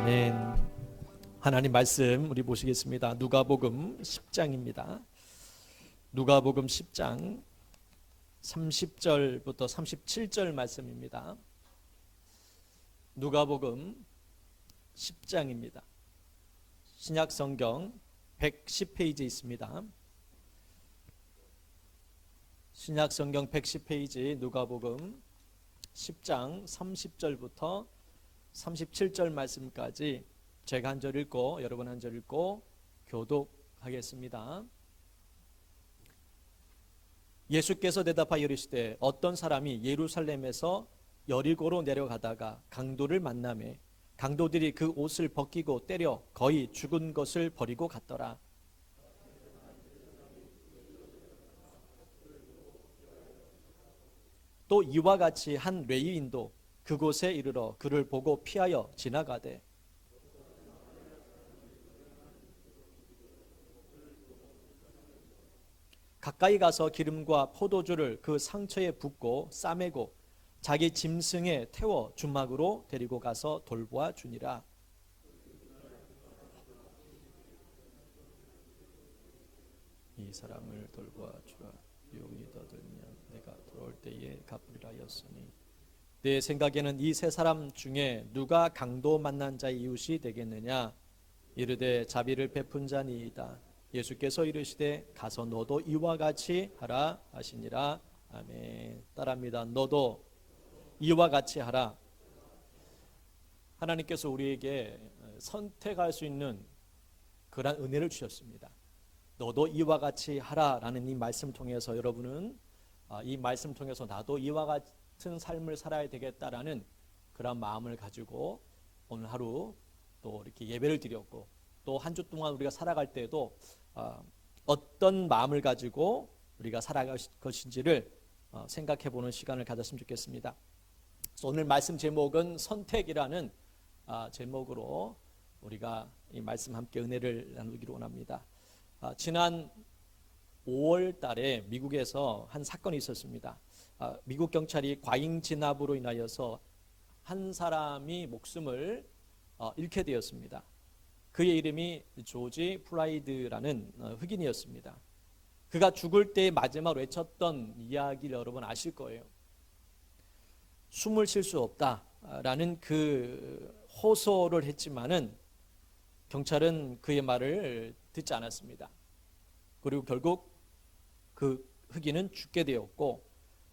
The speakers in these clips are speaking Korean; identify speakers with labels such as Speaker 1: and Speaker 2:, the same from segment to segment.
Speaker 1: 아멘. 하나님 말씀 우리 보시겠습니다. 누가복음 10장입니다. 누가복음 10장 30절부터 37절 말씀입니다. 누가복음 10장입니다. 신약성경 110페이지 있습니다. 신약성경 110페이지 누가복음 10장 30절부터 37절 말씀까지 제가 한 절 읽고 여러분 한 절 읽고 교독하겠습니다. 예수께서 대답하여 이르시되 어떤 사람이 예루살렘에서 여리고로 내려가다가 강도를 만나매 강도들이 그 옷을 벗기고 때려 거의 죽은 것을 버리고 갔더라. 또 이와 같이 한 레위인도 그곳에 이르러 그를 보고 피하여 지나가되 가까이 가서 기름과 포도주를 그 상처에 붓고 싸매고 자기 짐승에 태워 주막으로 데리고 가서 돌보아 주니라. 이 사람을 돌보아 주라. 유혹이 더 들면 내가 돌아올 때에 갚으리라 하였으니 내 생각에는 이 세 사람 중에 누가 강도 만난 자의 이웃이 되겠느냐? 이르되 자비를 베푼 자니이다. 예수께서 이르시되 가서 너도 이와 같이 하라 하시니라. 아멘. 따라합니다. 너도 이와 같이 하라. 하나님께서 우리에게 선택할 수 있는 그러한 은혜를 주셨습니다. 너도 이와 같이 하라라는 이 말씀 통해서 여러분은 이 말씀 통해서 나도 이와 같은 삶을 살아야 되겠다라는 그런 마음을 가지고 오늘 하루 또 이렇게 예배를 드렸고 또 한 주 동안 우리가 살아갈 때에도 어떤 마음을 가지고 우리가 살아갈 것인지를 생각해 보는 시간을 가졌으면 좋겠습니다. 그래서 오늘 말씀 제목은 선택이라는 제목으로 우리가 이 말씀 함께 은혜를 나누기를 원합니다. 지난 5월 달에 미국에서 한 사건이 있었습니다. 미국 경찰이 과잉 진압으로 인하여서 한 사람이 목숨을 잃게 되었습니다. 그의 이름이 조지 플라이드라는 흑인이었습니다. 그가 죽을 때 마지막으로 외쳤던 이야기를 여러분 아실 거예요. 숨을 쉴 수 없다라는 그 호소를 했지만은 경찰은 그의 말을 듣지 않았습니다. 그리고 결국 그 흑인은 죽게 되었고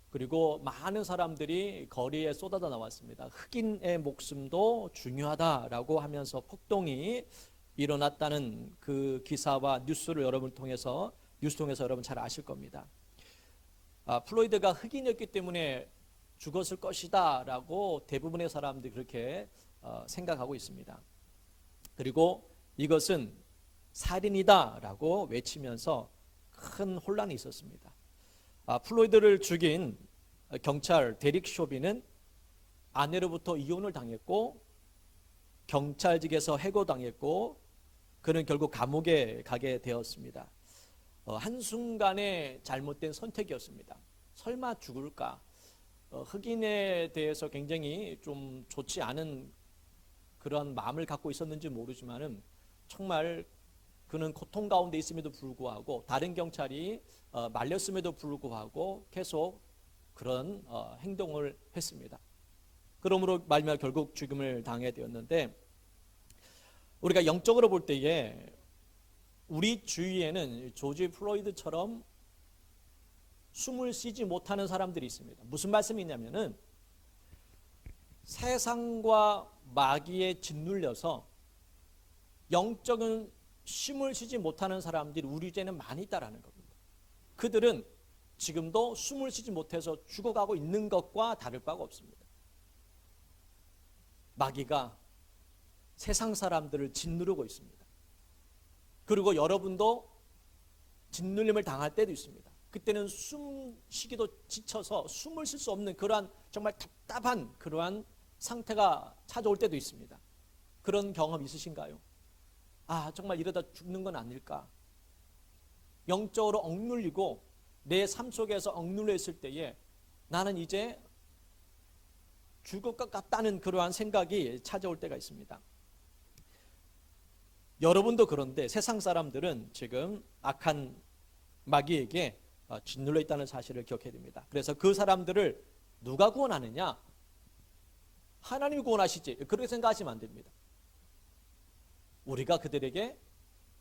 Speaker 1: 그리고 많은 사람들이 거리에 쏟아져 나왔습니다. 흑인의 목숨도 중요하다라고 하면서 폭동이 일어났다는 그 기사와 뉴스를 여러분 통해서 여러분 잘 아실 겁니다. 플로이드가 흑인이었기 때문에 죽었을 것이다 라고 대부분의 사람들이 그렇게 생각하고 있습니다. 그리고 이것은 살인이다 라고 외치면서 큰 혼란이 있었습니다. 플로이드를 죽인 경찰 데릭 쇼비는 아내로부터 이혼을 당했고 경찰직에서 해고당했고 그는 결국 감옥에 가게 되었습니다. 한순간의 잘못된 선택이었습니다. 설마 죽을까? 흑인에 대해서 굉장히 좀 좋지 않은 그런 마음을 갖고 있었는지 모르지만은 정말 그는 고통 가운데 있음에도 불구하고 다른 경찰이 말렸음에도 불구하고 계속 그런 행동을 했습니다. 그러므로 말미암아 결국 죽음을 당하게 되었는데 우리가 영적으로 볼 때에 우리 주위에는 조지 플로이드처럼 숨을 쉬지 못하는 사람들이 있습니다. 무슨 말씀이냐면은 세상과 마귀에 짓눌려서 영적인 숨을 쉬지 못하는 사람들이 우리 주에는 많이 있다라는 겁니다. 그들은 지금도 숨을 쉬지 못해서 죽어가고 있는 것과 다를 바가 없습니다. 마귀가 세상 사람들을 짓누르고 있습니다. 그리고 여러분도 짓눌림을 당할 때도 있습니다. 그때는 숨 쉬기도 지쳐서 숨을 쉴 수 없는 그러한 정말 답답한 그러한 상태가 찾아올 때도 있습니다. 그런 경험 있으신가요? 정말 이러다 죽는 건 아닐까? 영적으로 억눌리고 내 삶 속에서 억눌려 있을 때에 나는 이제 죽을 것 같다는 그러한 생각이 찾아올 때가 있습니다. 여러분도 그런데 세상 사람들은 지금 악한 마귀에게 짓눌려 있다는 사실을 기억해야 됩니다. 그래서 그 사람들을 누가 구원하느냐? 하나님이 구원하시지. 그렇게 생각하시면 안 됩니다. 우리가 그들에게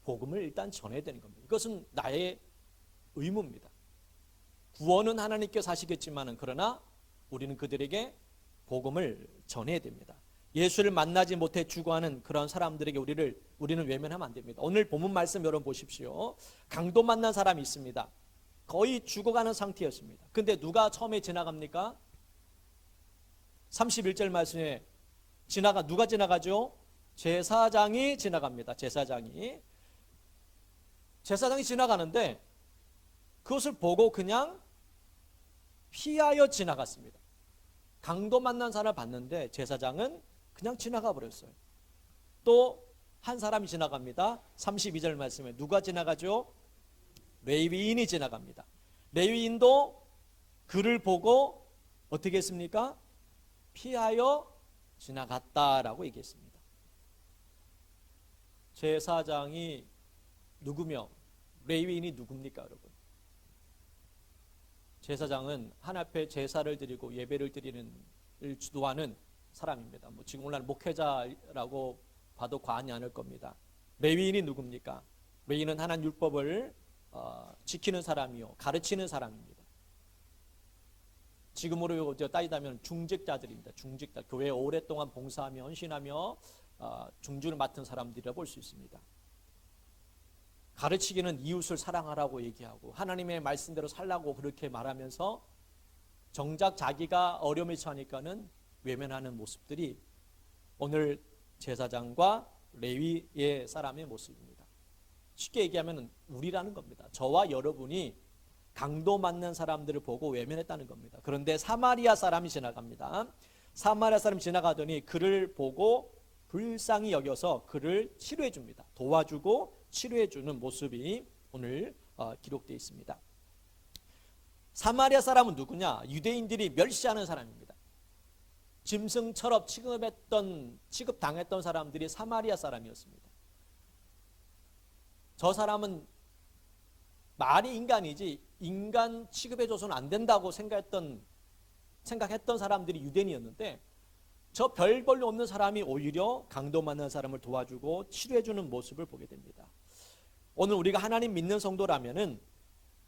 Speaker 1: 복음을 일단 전해야 되는 겁니다. 이것은 나의 의무입니다. 구원은 하나님께서 하시겠지만 그러나 우리는 그들에게 복음을 전해야 됩니다. 예수를 만나지 못해 죽어가는 그런 사람들에게 우리는 외면하면 안 됩니다. 오늘 본문 말씀 여러분 보십시오. 강도 만난 사람이 있습니다. 거의 죽어가는 상태였습니다. 근데 누가 처음에 지나갑니까? 31절 말씀에 누가 지나가죠? 제사장이 지나갑니다. 제사장이 지나가는데 그것을 보고 그냥 피하여 지나갔습니다. 강도 만난 사람을 봤는데 제사장은 그냥 지나가 버렸어요. 또 한 사람이 지나갑니다. 32절 말씀에 누가 지나가죠? 레위인이 지나갑니다. 레위인도 그를 보고 어떻게 했습니까? 피하여 지나갔다라고 얘기했습니다. 제사장이 누구며 레위인이 누굽니까, 여러분? 제사장은 하나님 앞에 제사를 드리고 예배를 드리는 일 주도하는 사람입니다. 지금 오늘날 목회자라고 봐도 과언이 아닐 겁니다. 레위인이 누굽니까? 레위인은 하나님 율법을 지키는 사람이요 가르치는 사람입니다. 지금으로 따지자면 중직자들입니다. 중직자, 교회에 오랫동안 봉사하며 헌신하며 중주를 맡은 사람들이라 볼 수 있습니다. 가르치기는 이웃을 사랑하라고 얘기하고 하나님의 말씀대로 살라고 그렇게 말하면서 정작 자기가 어려움에 처하니까는 외면하는 모습들이 오늘 제사장과 레위의 사람의 모습입니다. 쉽게 얘기하면 우리라는 겁니다. 저와 여러분이 강도 맞는 사람들을 보고 외면했다는 겁니다. 그런데 사마리아 사람이 지나갑니다. 사마리아 사람이 지나가더니 그를 보고 불쌍히 여겨서 그를 치료해 줍니다. 도와주고 치료해 주는 모습이 오늘 기록되어 있습니다. 사마리아 사람은 누구냐? 유대인들이 멸시하는 사람입니다. 짐승처럼 취급당했던 사람들이 사마리아 사람이었습니다. 저 사람은 말이 인간이지 인간 취급해줘서는 안 된다고 생각했던 사람들이 유대인이었는데 저 별 볼일 없는 사람이 오히려 강도 만난 사람을 도와주고 치료해주는 모습을 보게 됩니다. 오늘 우리가 하나님 믿는 성도라면은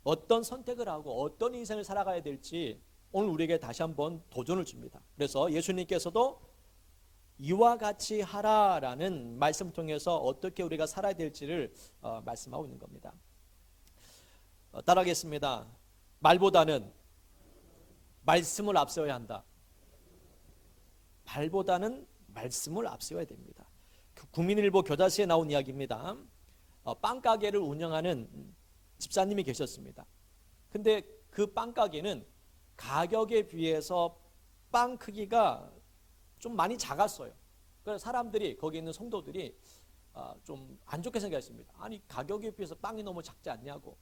Speaker 1: 어떤 선택을 하고 어떤 인생을 살아가야 될지 오늘 우리에게 다시 한번 도전을 줍니다. 그래서 예수님께서도 이와 같이 하라라는 말씀을 통해서 어떻게 우리가 살아야 될지를 말씀하고 있는 겁니다. 따라하겠습니다. 말보다는 말씀을 앞세워야 한다. 말보다는 말씀을 앞세워야 됩니다. 국민일보 교자시에 나온 이야기입니다. 빵가게를 운영하는 집사님이 계셨습니다. 근데 그 빵가게는 가격에 비해서 빵 크기가 좀 많이 작았어요. 그래서 사람들이 거기 있는 성도들이 좀 안 좋게 생각했습니다. 아니 가격에 비해서 빵이 너무 작지 않냐고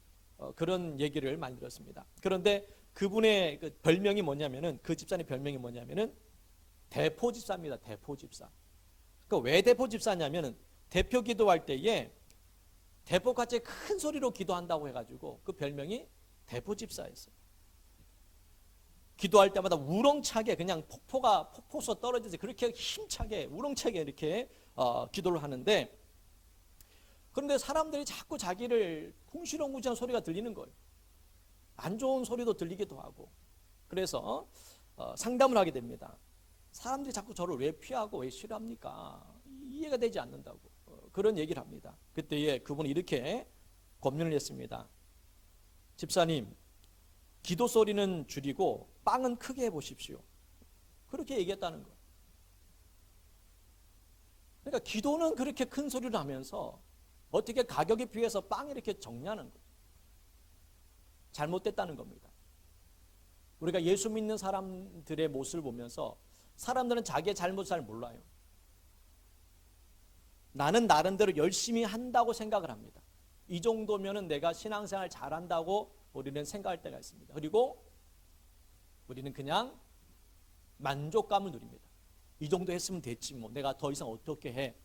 Speaker 1: 그런 얘기를 많이 들었습니다. 그런데 그분의 그 별명이 뭐냐면은 그 집사님 별명이 뭐냐면은 대포집사입니다. 대포집사. 그 왜 대포집사냐면은 대표 기도할 때에 대포같이 큰 소리로 기도한다고 해가지고 그 별명이 대포집사였어요. 기도할 때마다 우렁차게 그냥 폭포수 떨어지듯이 그렇게 힘차게 우렁차게 이렇게 기도를 하는데 그런데 사람들이 자꾸 자기를 궁시렁궁시렁 소리가 들리는 거예요. 안 좋은 소리도 들리기도 하고 그래서 상담을 하게 됩니다. 사람들이 자꾸 저를 왜 피하고 왜 싫어합니까? 이해가 되지 않는다고 그런 얘기를 합니다. 그때에 그분이 이렇게 권면을 했습니다. 집사님, 기도 소리는 줄이고 빵은 크게 해보십시오. 그렇게 얘기했다는 거예요. 그러니까 기도는 그렇게 큰 소리를 하면서 어떻게 가격에 비해서 빵이 이렇게 적냐는 거예요. 잘못됐다는 겁니다. 우리가 예수 믿는 사람들의 모습을 보면서 사람들은 자기의 잘못을 잘 몰라요. 나는 나름대로 열심히 한다고 생각을 합니다. 이 정도면은 내가 신앙생활 잘한다고 우리는 생각할 때가 있습니다. 그리고 우리는 그냥 만족감을 누립니다. 이 정도 했으면 됐지 뭐 내가 더 이상 어떻게 해.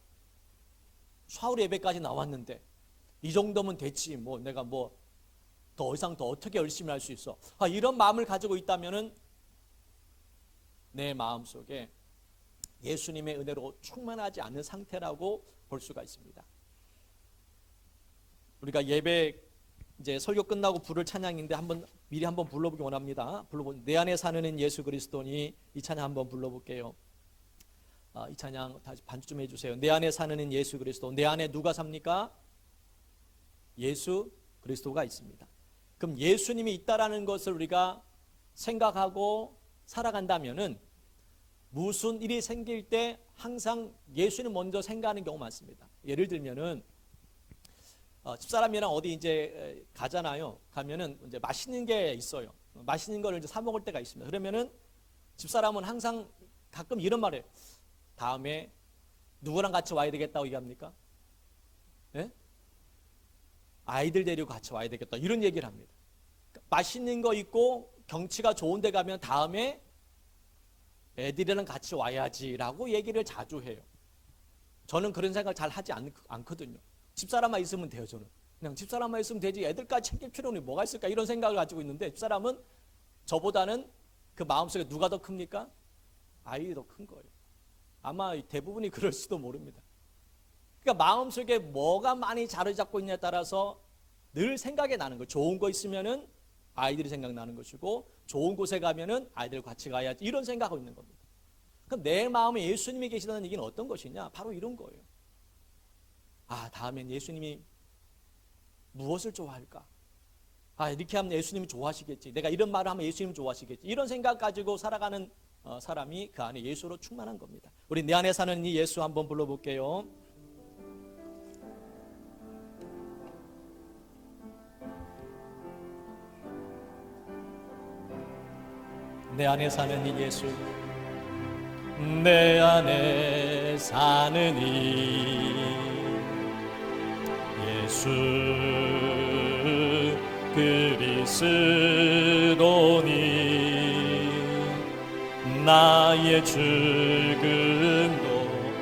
Speaker 1: 사흘 예배까지 나왔는데 이 정도면 됐지. 뭐 내가 뭐 더 이상 더 어떻게 열심히 할 수 있어. 이런 마음을 가지고 있다면은 내 마음속에 예수님의 은혜로 충만하지 않은 상태라고 볼 수가 있습니다. 우리가 예배 이제 설교 끝나고 부를 찬양인데 미리 한번 불러보기 원합니다. 내 안에 사는 예수 그리스도니, 이 찬양 한번 불러볼게요. 이 찬양 다시 반주 좀 해주세요. 내 안에 사는 예수 그리스도. 내 안에 누가 삽니까? 예수 그리스도가 있습니다. 그럼 예수님이 있다라는 것을 우리가 생각하고 살아간다면은 무슨 일이 생길 때 항상 예수님 먼저 생각하는 경우가 많습니다. 예를 들면은 집사람이랑 어디 이제 가잖아요. 가면은 이제 맛있는 게 있어요. 맛있는 걸 이제 사 먹을 때가 있습니다. 그러면은 집사람은 항상 가끔 이런 말을 해요. 다음에 누구랑 같이 와야 되겠다고 얘기합니까? 예? 아이들 데리고 같이 와야 되겠다. 이런 얘기를 합니다. 맛있는 거 있고 경치가 좋은 데 가면 다음에 애들이랑 같이 와야지라고 얘기를 자주 해요. 저는 그런 생각 잘 하지 않거든요. 집사람만 있으면 돼요. 저는 그냥 집사람만 있으면 되지 애들까지 챙길 필요는 뭐가 있을까 이런 생각을 가지고 있는데, 집사람은 저보다는 그 마음속에 누가 더 큽니까? 아이가 더 큰 거예요. 아마 대부분이 그럴 수도 모릅니다. 그러니까 마음속에 뭐가 많이 자리 잡고 있냐에 따라서 늘 생각이 나는 거예요. 좋은 거 있으면은 아이들이 생각나는 것이고, 좋은 곳에 가면은 아이들과 같이 가야지, 이런 생각하고 있는 겁니다. 그럼 내 마음에 예수님이 계시다는 얘기는 어떤 것이냐? 바로 이런 거예요. 다음엔 예수님이 무엇을 좋아할까? 이렇게 하면 예수님이 좋아하시겠지. 내가 이런 말을 하면 예수님이 좋아하시겠지. 이런 생각 가지고 살아가는 사람이 그 안에 예수로 충만한 겁니다. 우리 내 안에 사는 이 예수 한번 불러볼게요. 내 안에 사는 이 예수, 내 안에 사는 이 예수 그리스도니, 나의 죽음도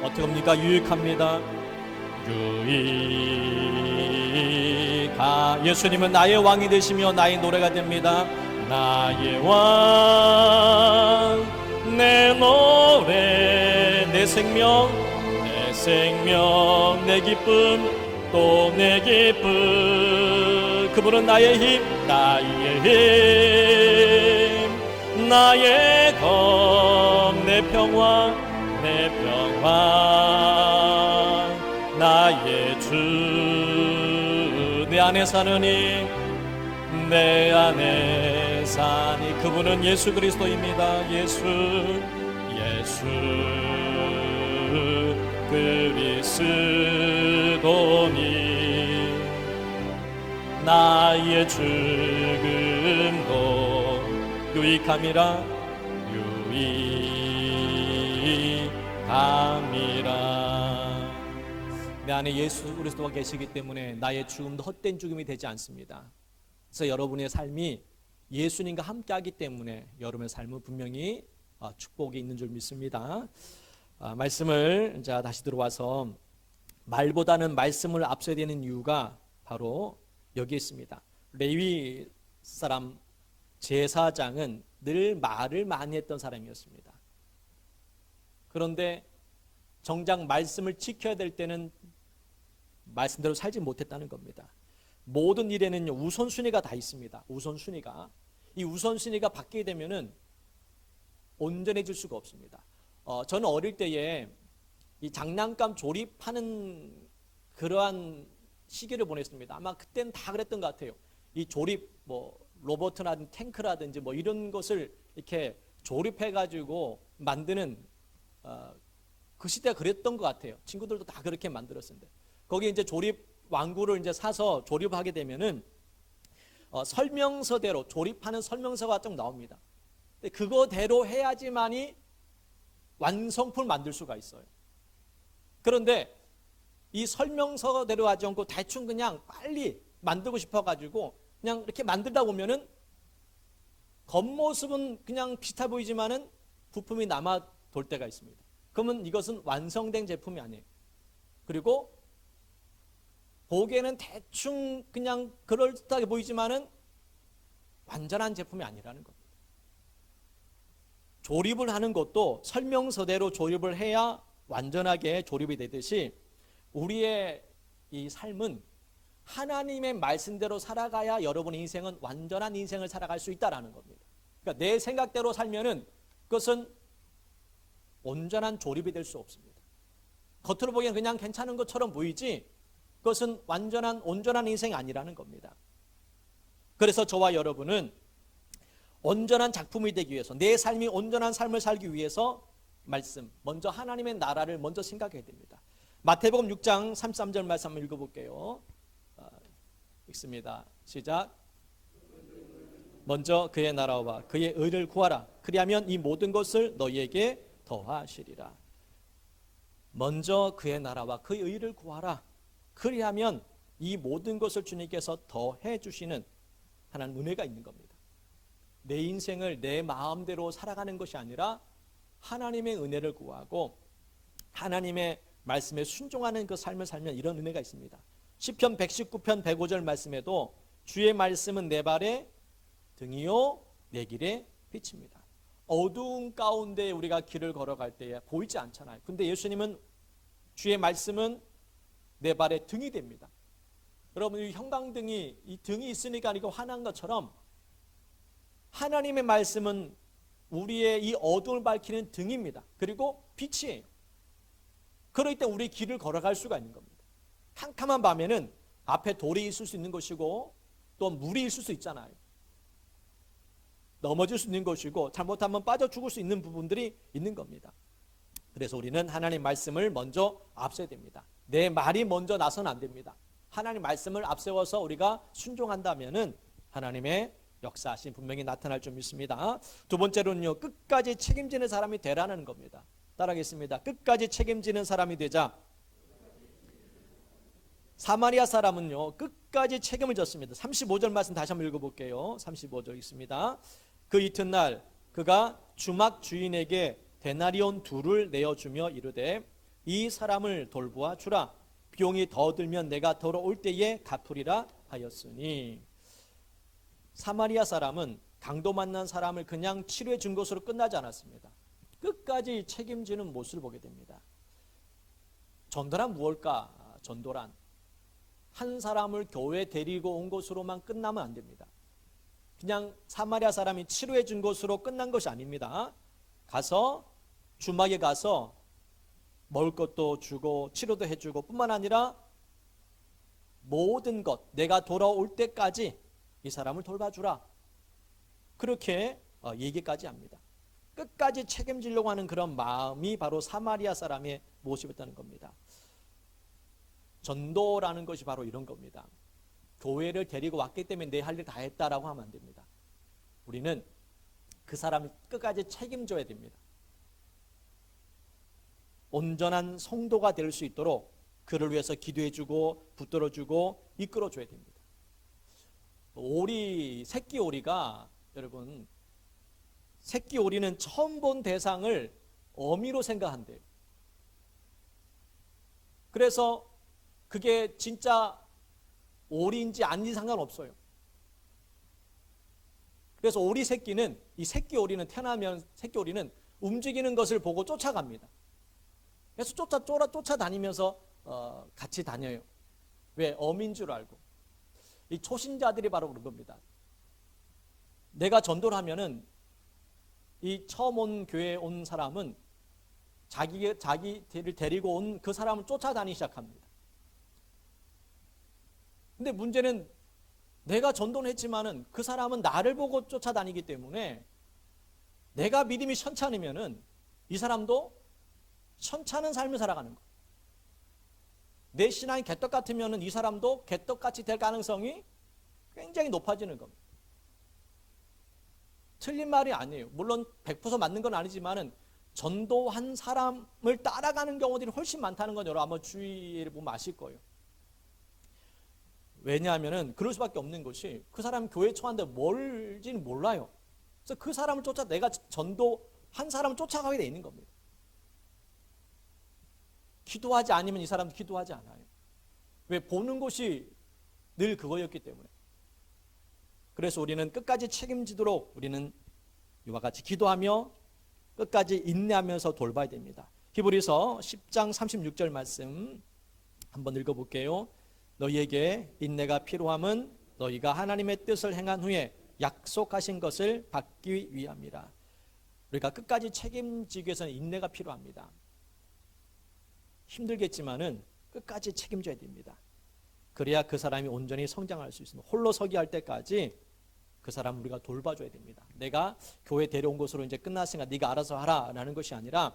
Speaker 1: 어떻게 합니까? 유익합니다. 예수님은 나의 왕이 되시며 나의 노래가 됩니다. 나의 왕, 내 노래, 내 생명, 내 기쁨, 또 내 기쁨. 그분은 나의 힘, 나의 검, 내 평화, 나의 주. 내 안에 사느니, 내 안에 사니, 그분은 예수 그리스도입니다. 예수 그리스도니, 나의 죽음도 유익함이라. 내 안에 예수 그리스도가 계시기 때문에 나의 죽음도 헛된 죽음이 되지 않습니다. 그래서 여러분의 삶이 예수님과 함께하기 때문에 여러분의 삶은 분명히 축복이 있는 줄 믿습니다. 말씀을 다시 들어와서, 말보다는 말씀을 앞서야 되는 이유가 바로 여기 있습니다. 레위 사람 제사장은 늘 말을 많이 했던 사람이었습니다. 그런데 정작 말씀을 지켜야 될 때는 말씀대로 살지 못했다는 겁니다. 모든 일에는 우선순위가 다 있습니다. 우선순위가. 이 우선순위가 바뀌게 되면은 온전해질 수가 없습니다. 저는 어릴 때에 이 장난감 조립하는 그러한 시기를 보냈습니다. 아마 그때는 다 그랬던 것 같아요. 이 조립, 로봇이라든지 탱크라든지 이런 것을 이렇게 조립해가지고 만드는 그 시대가 그랬던 것 같아요. 친구들도 다 그렇게 만들었는데, 거기 이제 조립 완구를 이제 사서 조립하게 되면은 설명서대로 조립하는 설명서가 좀 나옵니다. 그거대로 해야지만이 완성품을 만들 수가 있어요. 그런데 이 설명서대로 하지 않고 대충 그냥 빨리 만들고 싶어가지고 그냥 이렇게 만들다 보면은 겉모습은 그냥 비슷해 보이지만은 부품이 남아 돌 때가 있습니다. 그러면 이것은 완성된 제품이 아니에요. 그리고 보기에는 대충 그냥 그럴듯하게 보이지만은 완전한 제품이 아니라는 겁니다. 조립을 하는 것도 설명서대로 조립을 해야 완전하게 조립이 되듯이 우리의 이 삶은 하나님의 말씀대로 살아가야 여러분의 인생은 완전한 인생을 살아갈 수 있다는 겁니다. 그러니까 내 생각대로 살면은 그것은 온전한 조립이 될 수 없습니다. 겉으로 보기엔 그냥 괜찮은 것처럼 보이지 그것은 온전한 인생이 아니라는 겁니다. 그래서 저와 여러분은 온전한 작품이 되기 위해서, 내 삶이 온전한 삶을 살기 위해서 말씀, 먼저 하나님의 나라를 먼저 생각해야 됩니다. 마태복음 6장 33절 말씀 한번 읽어볼게요. 읽습니다. 시작. 먼저 그의 나라와 그의 의를 구하라. 그리하면 이 모든 것을 너희에게 더하시리라. 먼저 그의 나라와 그의 의를 구하라. 그리하면 이 모든 것을 주님께서 더해 주시는 하나님 은혜가 있는 겁니다. 내 인생을 내 마음대로 살아가는 것이 아니라 하나님의 은혜를 구하고 하나님의 말씀에 순종하는 그 삶을 살면 이런 은혜가 있습니다. 시편 119편 105절 말씀에도 주의 말씀은 내 발의 등이요 내 길의 빛입니다. 어두운 가운데 우리가 길을 걸어갈 때에 보이지 않잖아요. 근데 예수님은 주의 말씀은 내 발의 등이 됩니다. 여러분, 이 형광등이, 이 등이 있으니까 이거 환한 것처럼 하나님의 말씀은 우리의 이 어두움을 밝히는 등입니다. 그리고 빛이에요. 그럴 때 우리 길을 걸어갈 수가 있는 겁니다. 캄캄한 밤에는 앞에 돌이 있을 수 있는 것이고 또 물이 있을 수 있잖아요. 넘어질 수 있는 것이고 잘못하면 빠져 죽을 수 있는 부분들이 있는 겁니다. 그래서 우리는 하나님 말씀을 먼저 앞서야 됩니다. 내 말이 먼저 나서는 안 됩니다. 하나님 말씀을 앞세워서 우리가 순종한다면은 하나님의 역사하심 분명히 나타날 줄 믿습니다. 두 번째로는요, 끝까지 책임지는 사람이 되라는 겁니다. 따라하겠습니다. 끝까지 책임지는 사람이 되자. 사마리아 사람은요, 끝까지 책임을 졌습니다. 35절 말씀 다시 한번 읽어볼게요. 35절 있습니다. 그 이튿날 그가 주막 주인에게 데나리온 2를 내어주며 이르되 이 사람을 돌보아 주라. 비용이 더 들면 내가 돌아올 때에 갚으리라 하였으니. 사마리아 사람은 강도 만난 사람을 그냥 치료해 준 것으로 끝나지 않았습니다. 끝까지 책임지는 모습을 보게 됩니다. 전도란 무엇일까? 전도란 한 사람을 교회에 데리고 온 것으로만 끝나면 안 됩니다. 그냥 사마리아 사람이 치료해 준 것으로 끝난 것이 아닙니다. 가서 주막에 가서 먹을 것도 주고 치료도 해주고 뿐만 아니라 모든 것 내가 돌아올 때까지 이 사람을 돌봐주라. 그렇게 얘기까지 합니다. 끝까지 책임지려고 하는 그런 마음이 바로 사마리아 사람의 모습이었다는 겁니다. 전도라는 것이 바로 이런 겁니다. 교회를 데리고 왔기 때문에 내 할 일 다 했다라고 하면 안 됩니다. 우리는 그 사람을 끝까지 책임져야 됩니다. 온전한 성도가 될 수 있도록 그를 위해서 기도해주고 붙들어주고 이끌어줘야 됩니다. 오리, 새끼 오리가 여러분, 새끼 오리는 처음 본 대상을 어미로 생각한대요. 그래서 그게 진짜 오리인지 아닌지 상관없어요. 그래서 오리 새끼는, 이 새끼 오리는 태어나면 새끼 오리는 움직이는 것을 보고 쫓아갑니다. 그래서 쫓아다니면서 같이 다녀요. 왜? 어미인 줄 알고. 이 초신자들이 바로 그런 겁니다. 내가 전도를 하면은 이 처음 온 교회에 온 사람은 자기를 데리고 온 그 사람을 쫓아다니기 시작합니다. 근데 문제는 내가 전도는 했지만은 그 사람은 나를 보고 쫓아다니기 때문에 내가 믿음이 현찮으면은 이 사람도 현찮은 삶을 살아가는 거예요. 내 신앙이 개떡 같으면은 이 사람도 개떡같이 될 가능성이 굉장히 높아지는 겁니다. 틀린 말이 아니에요. 물론 100% 맞는 건 아니지만은 전도한 사람을 따라가는 경우들이 훨씬 많다는 건 여러분 아마 주의를 보면 아실 거예요. 왜냐하면은 그럴 수밖에 없는 것이 그 사람 교회 처한데 뭘지는 몰라요. 그래서 그 사람을 내가 전도한 사람을 쫓아가게 돼 있는 겁니다. 기도하지 않으면 이 사람도 기도하지 않아요. 왜? 보는 곳이 늘 그거였기 때문에. 그래서 우리는 끝까지 책임지도록 우리는 이와 같이 기도하며 끝까지 인내하면서 돌봐야 됩니다. 히브리서 10장 36절 말씀 한번 읽어볼게요. 너희에게 인내가 필요함은 너희가 하나님의 뜻을 행한 후에 약속하신 것을 받기 위함이라. 우리가 끝까지 책임지기 위해서는 인내가 필요합니다. 힘들겠지만은 끝까지 책임져야 됩니다. 그래야 그 사람이 온전히 성장할 수 있습니다. 홀로 서기 할 때까지 그 사람 우리가 돌봐줘야 됩니다. 내가 교회 데려온 것으로 이제 끝났으니까 네가 알아서 하라라는 것이 아니라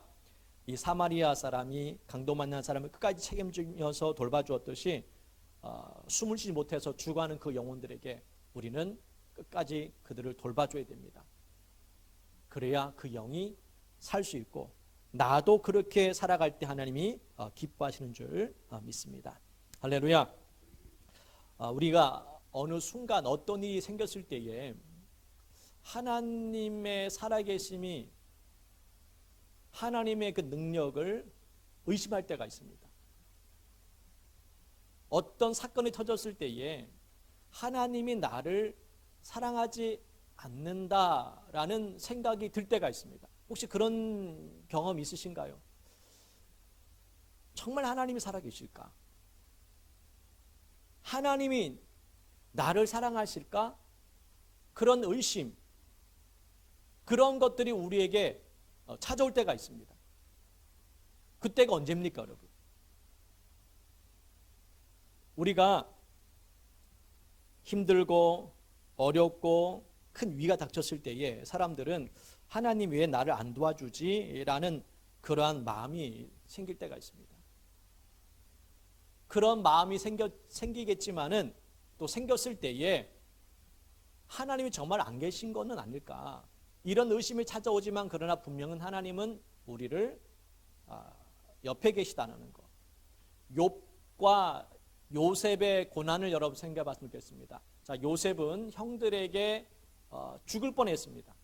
Speaker 1: 이 사마리아 사람이 강도 만난 사람을 끝까지 책임지면서 돌봐주었듯이 숨을 쉬지 못해서 죽어가는 그 영혼들에게 우리는 끝까지 그들을 돌봐줘야 됩니다. 그래야 그 영이 살 수 있고 나도 그렇게 살아갈 때 하나님이 기뻐하시는 줄 믿습니다. 할렐루야. 우리가 어느 순간 어떤 일이 생겼을 때에 하나님의 살아계심이 하나님의 그 능력을 의심할 때가 있습니다. 어떤 사건이 터졌을 때에 하나님이 나를 사랑하지 않는다라는 생각이 들 때가 있습니다. 혹시 그런 경험 있으신가요? 정말 하나님이 살아계실까? 하나님이 나를 사랑하실까? 그런 의심, 그런 것들이 우리에게 찾아올 때가 있습니다. 그때가 언제입니까, 여러분? 우리가 힘들고 어렵고 큰 위기가 닥쳤을 때에 사람들은 하나님 왜 나를 안 도와주지? 라는 그러한 마음이 생길 때가 있습니다. 그런 마음이 생기겠지만은 또 생겼을 때에 하나님이 정말 안 계신 것은 아닐까? 이런 의심이 찾아오지만 그러나 분명은 하나님은 우리를 옆에 계시다는 것. 욥과 요셉의 고난을 여러분 생각해 봤으면 좋겠습니다. 자, 요셉은 형들에게 죽을 뻔했습니다.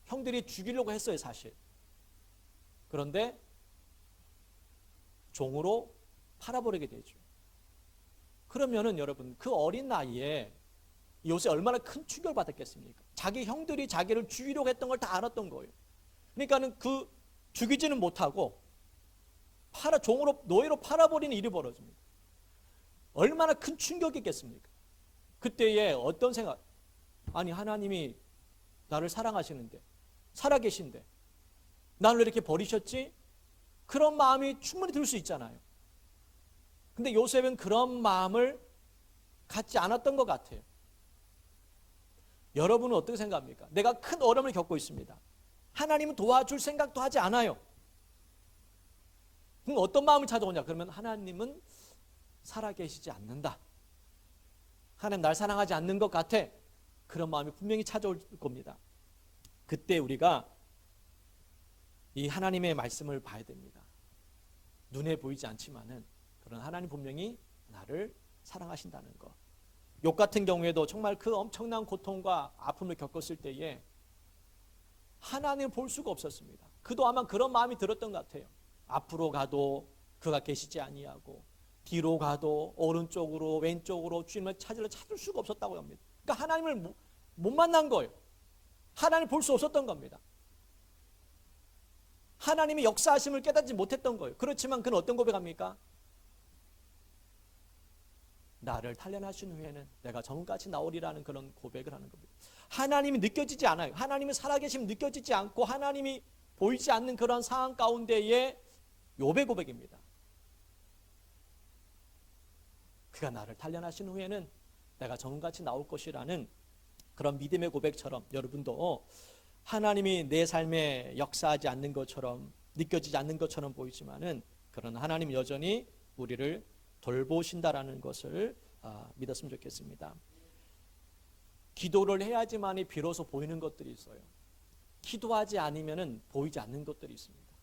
Speaker 1: 형들이 죽이려고 했어요, 사실. 그런데 종으로 팔아버리게 되죠. 그러면은 여러분 그 어린 나이에 요셉 얼마나 큰 충격을 받았겠습니까? 자기 형들이 자기를 죽이려고 했던 걸 다 알았던 거예요. 그러니까는 그 죽이지는 못하고 종으로 노예로 팔아버리는 일이 벌어집니다. 얼마나 큰 충격이겠습니까? 그때에 어떤 생각? 아니 하나님이 나를 사랑하시는데 살아계신데 나를 왜 이렇게 버리셨지? 그런 마음이 충분히 들 수 있잖아요. 근데 요셉은 그런 마음을 갖지 않았던 것 같아요. 여러분은 어떻게 생각합니까? 내가 큰 어려움을 겪고 있습니다. 하나님은 도와줄 생각도 하지 않아요. 그럼 어떤 마음이 찾아오냐? 그러면 하나님은 살아계시지 않는다. 하나님 날 사랑하지 않는 것 같아. 그런 마음이 분명히 찾아올 겁니다. 그때 우리가 이 하나님의 말씀을 봐야 됩니다. 눈에 보이지 않지만은 그런 하나님 분명히 나를 사랑하신다는 것. 욥 같은 경우에도 정말 그 엄청난 고통과 아픔을 겪었을 때에 하나님을 볼 수가 없었습니다. 그도 아마 그런 마음이 들었던 것 같아요. 앞으로 가도 그가 계시지 아니하고 뒤로 가도 오른쪽으로 왼쪽으로 주님을 찾을 수가 없었다고 합니다. 그러니까 하나님을 못 만난 거예요. 하나님을 볼 수 없었던 겁니다. 하나님의 역사하심을 깨닫지 못했던 거예요. 그렇지만 그는 어떤 고백합니까? 나를 단련하신 후에는 내가 전같이 나오리라는 그런 고백을 하는 겁니다. 하나님이 느껴지지 않아요. 하나님이 살아계심 느껴지지 않고 하나님이 보이지 않는 그런 상황 가운데에 욥의 고백입니다. 그가 나를 단련하신 후에는 내가 전같이 나올 것이라는 그런 믿음의 고백처럼 여러분도 하나님이 내 삶에 역사하지 않는 것처럼 느껴지지 않는 것처럼 보이지만은 그런 하나님 여전히 우리를 돌보신다라는 것을 믿었으면 좋겠습니다. 기도를 해야지만이 비로소 보이는 것들이 있어요. 기도하지 않으면은 보이지 않는 것들이 있습니다.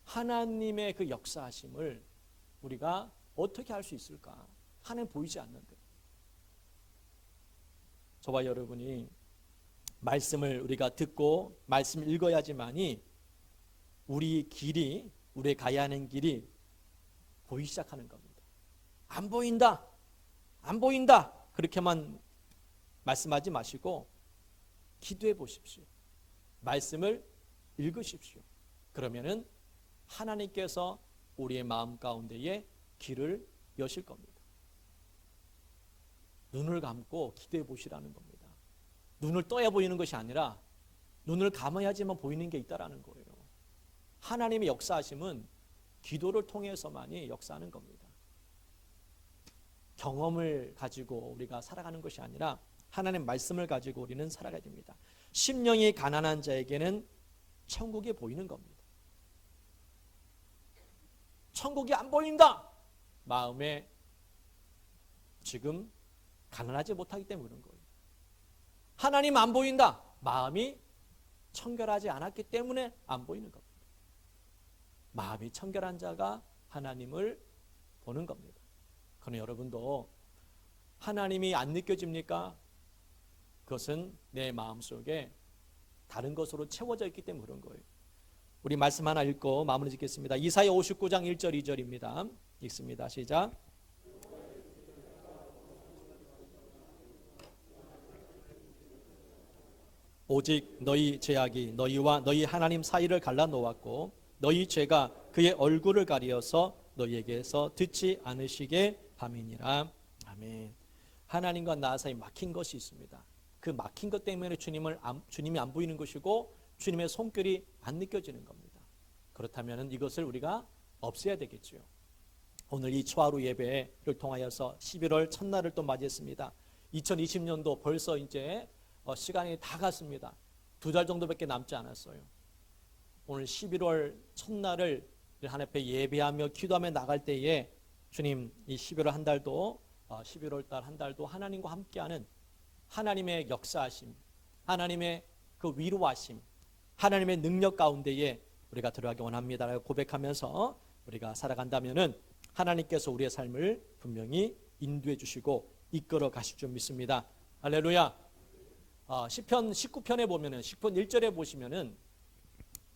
Speaker 1: 하나님의 그 역사하심을 우리가 어떻게 할 수 있을까? 하나님 보이지 않는데. 저와 여러분이 말씀을 우리가 듣고 말씀을 읽어야지만이 우리 길이, 우리의 가야 하는 길이 보이기 시작하는 겁니다. 안 보인다, 안 보인다 그렇게만 말씀하지 마시고 기도해 보십시오. 말씀을 읽으십시오. 그러면은 하나님께서 우리의 마음 가운데에 길을 여실 겁니다. 눈을 감고 기도해 보시라는 겁니다. 눈을 떠야 보이는 것이 아니라 눈을 감아야지만 보이는 게 있다라는 거예요. 하나님의 역사하심은 기도를 통해서만이 역사하는 겁니다. 경험을 가지고 우리가 살아가는 것이 아니라 하나님의 말씀을 가지고 우리는 살아가야 됩니다. 심령이 가난한 자에게는 천국이 보이는 겁니다. 천국이 안 보인다. 마음에 지금 가난하지 못하기 때문에 그런 거예요. 하나님 안 보인다. 마음이 청결하지 않았기 때문에 안 보이는 겁니다. 마음이 청결한 자가 하나님을 보는 겁니다. 그러나 여러분도 하나님이 안 느껴집니까? 그것은 내 마음속에 다른 것으로 채워져 있기 때문에 그런 거예요. 우리 말씀 하나 읽고 마무리 짓겠습니다. 이사야 59장 1절 2절입니다. 읽습니다. 시작. 오직 너희 죄악이 너희와 너희 하나님 사이를 갈라놓았고 너희 죄가 그의 얼굴을 가리어서 너희에게서 듣지 않으시게 함이니라. 아멘. 하나님과 나 사이 막힌 것이 있습니다. 그 막힌 것 때문에 주님이 안 보이는 것이고 주님의 손길이 안 느껴지는 겁니다. 그렇다면 이것을 우리가 없애야 되겠죠. 오늘 이 초하루 예배를 통하여서 11월 첫날을 또 맞이했습니다. 2020년도 벌써 이제 시간이 다 갔습니다. 2달 정도밖에 남지 않았어요. 오늘 11월 첫날을 하나님 앞에 예배하며 기도하며 나갈 때에 주님 이 11월 한 달도 11월 달 한 달도 하나님과 함께하는 하나님의 역사하심, 하나님의 그 위로하심, 하나님의 능력 가운데에 우리가 들어가기 원합니다. 고백하면서 우리가 살아간다면은 하나님께서 우리의 삶을 분명히 인도해 주시고 이끌어 가실 줄 믿습니다. 할렐루야. 시편 19편에 보면은 10편 1절에 보시면은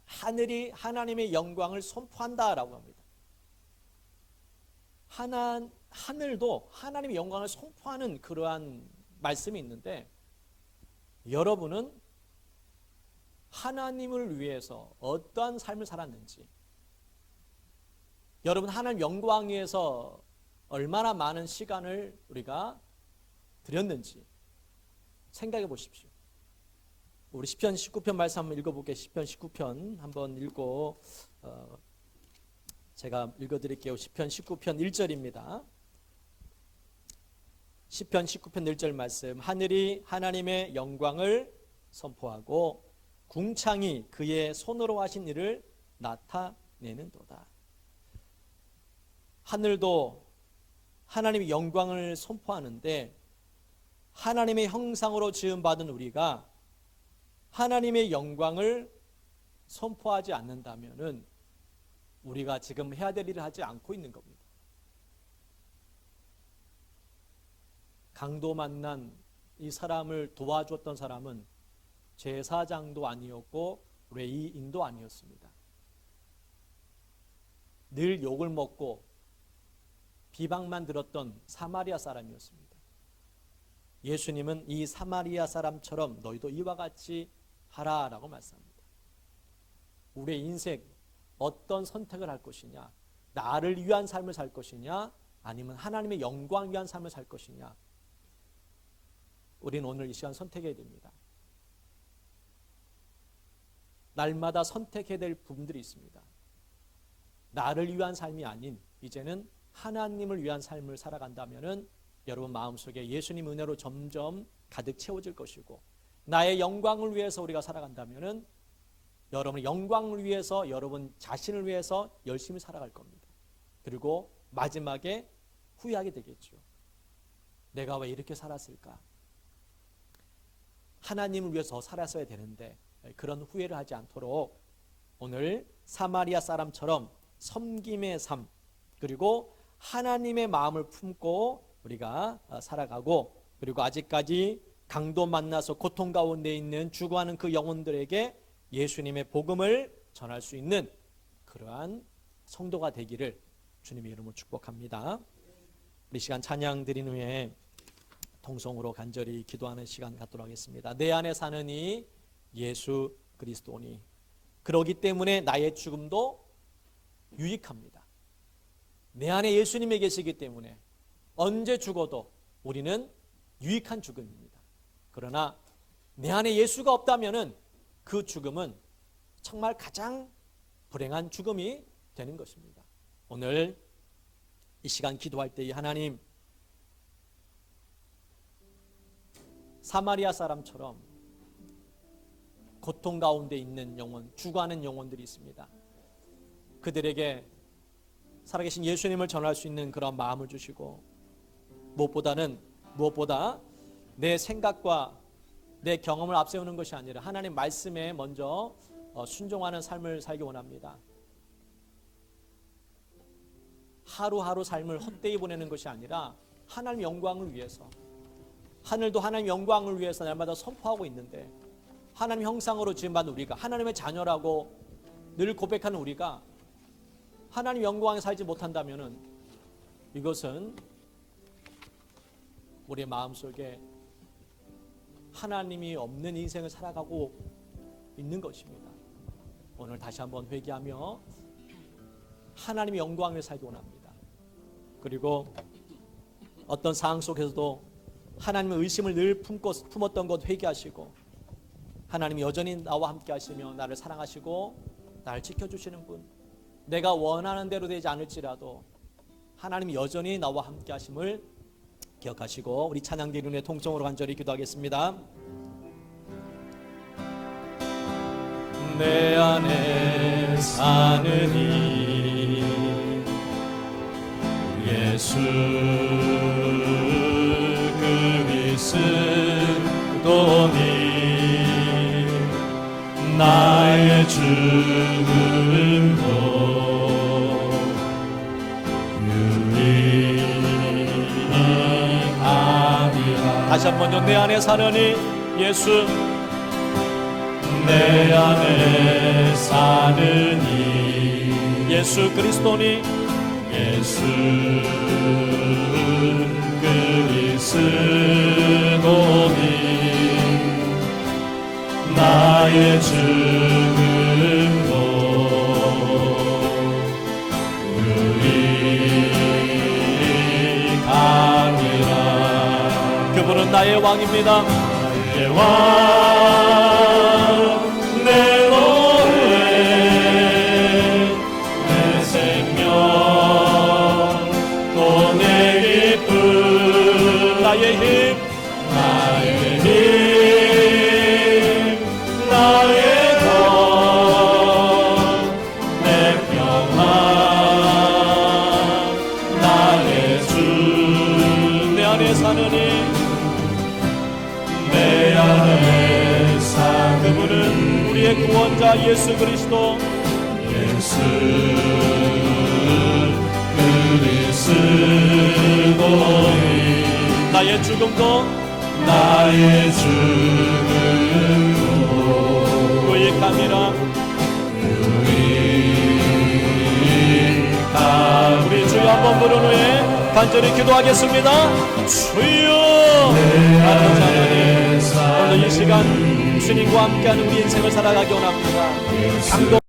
Speaker 1: 하늘이 하나님의 영광을 선포한다라고 합니다. 하늘도 하나님의 영광을 선포하는 그러한 말씀이 있는데 여러분은 하나님을 위해서 어떠한 삶을 살았는지, 여러분 하나님 영광 위해서 얼마나 많은 시간을 우리가 드렸는지 생각해 보십시오. 우리 시편 19편 말씀 한번 읽어볼게요. 시편 19편 한번 읽고 제가 읽어드릴게요. 시편 19편 1절입니다. 시편 19편 1절 말씀. 하늘이 하나님의 영광을 선포하고 궁창이 그의 손으로 하신 일을 나타내는도다. 하늘도 하나님의 영광을 선포하는데 하나님의 형상으로 지음받은 우리가 하나님의 영광을 선포하지 않는다면은 우리가 지금 해야 될 일을 하지 않고 있는 겁니다. 강도 만난 이 사람을 도와줬던 사람은 제사장도 아니었고 레위인도 아니었습니다. 늘 욕을 먹고 비방만 들었던 사마리아 사람이었습니다. 예수님은 이 사마리아 사람처럼 너희도 이와 같이 하라라고 말씀합니다. 우리의 인생 어떤 선택을 할 것이냐, 나를 위한 삶을 살 것이냐, 아니면 하나님의 영광 위한 삶을 살 것이냐, 우리는 오늘 이 시간 선택해야 됩니다. 날마다 선택해야 될 부분들이 있습니다. 나를 위한 삶이 아닌 이제는 하나님을 위한 삶을 살아간다면은 여러분 마음속에 예수님 은혜로 점점 가득 채워질 것이고, 나의 영광을 위해서 우리가 살아간다면은 여러분의 영광을 위해서, 여러분 자신을 위해서 열심히 살아갈 겁니다. 그리고 마지막에 후회하게 되겠죠. 내가 왜 이렇게 살았을까? 하나님을 위해서 살았어야 되는데 그런 후회를 하지 않도록 오늘 사마리아 사람처럼 섬김의 삶, 그리고 하나님의 마음을 품고 우리가 살아가고, 그리고 아직까지 강도 만나서 고통 가운데 있는 죽어가는 그 영혼들에게 예수님의 복음을 전할 수 있는 그러한 성도가 되기를 주님의 이름으로 축복합니다. 우리 시간 찬양 드린 후에 통성으로 간절히 기도하는 시간 갖도록 하겠습니다. 내 안에 사는 이 예수 그리스도니, 그러기 때문에 나의 죽음도 유익합니다. 내 안에 예수님이 계시기 때문에 언제 죽어도 우리는 유익한 죽음입니다. 그러나 내 안에 예수가 없다면은 그 죽음은 정말 가장 불행한 죽음이 되는 것입니다. 오늘 이 시간 기도할 때 하나님, 사마리아 사람처럼 고통 가운데 있는 영혼, 죽어가는 영혼들이 있습니다. 그들에게 살아계신 예수님을 전할 수 있는 그런 마음을 주시고, 무엇보다 내 생각과 내 경험을 앞세우는 것이 아니라 하나님 말씀에 먼저 순종하는 삶을 살기 원합니다. 하루하루 삶을 헛되이 보내는 것이 아니라 하나님 영광을 위해서, 하늘도 하나님 영광을 위해서 날마다 선포하고 있는데, 하나님 형상으로 지음받은 우리가, 하나님의 자녀라고 늘 고백하는 우리가 하나님 영광에 살지 못한다면 이것은 우리의 마음속에 하나님이 없는 인생을 살아가고 있는 것입니다. 오늘 다시 한번 회개하며 하나님의 영광을 살기 원합니다. 그리고 어떤 상황 속에서도 하나님의 의심을 늘 품었던 것 회개하시고, 하나님이 여전히 나와 함께 하시며 나를 사랑하시고 나를 지켜주시는 분, 내가 원하는 대로 되지 않을지라도 하나님이 여전히 나와 함께 하심을 기억하시고, 우리 찬양 드리는 통성으로 간절히 기도하겠습니다. 내 안에 사는 이 예수 그리스도니, 나의 죽음도 유익하리라. 다시 한번 내 안에 사느니 예수, 내 안에 사느니 예수 그리스도니, 예수 그리스도니, 나의 죽음도 유익하리라. 그분은 나의 왕입니다. 나의 왕, 내 노래, 내 생명, 또 내 기쁨, 나의 힘, 나의 힘, 그분은 우리의 구원자 예수 그리스도, 예수 그리스도니, 나의 죽음도 유익함이라. 우리 주여 한번 부른 후에 간절히 기도하겠습니다. 주여, 아버지 하나님, 오늘 이 시간 주님과 함께하는 우리 인생을 살아가기 원합니다.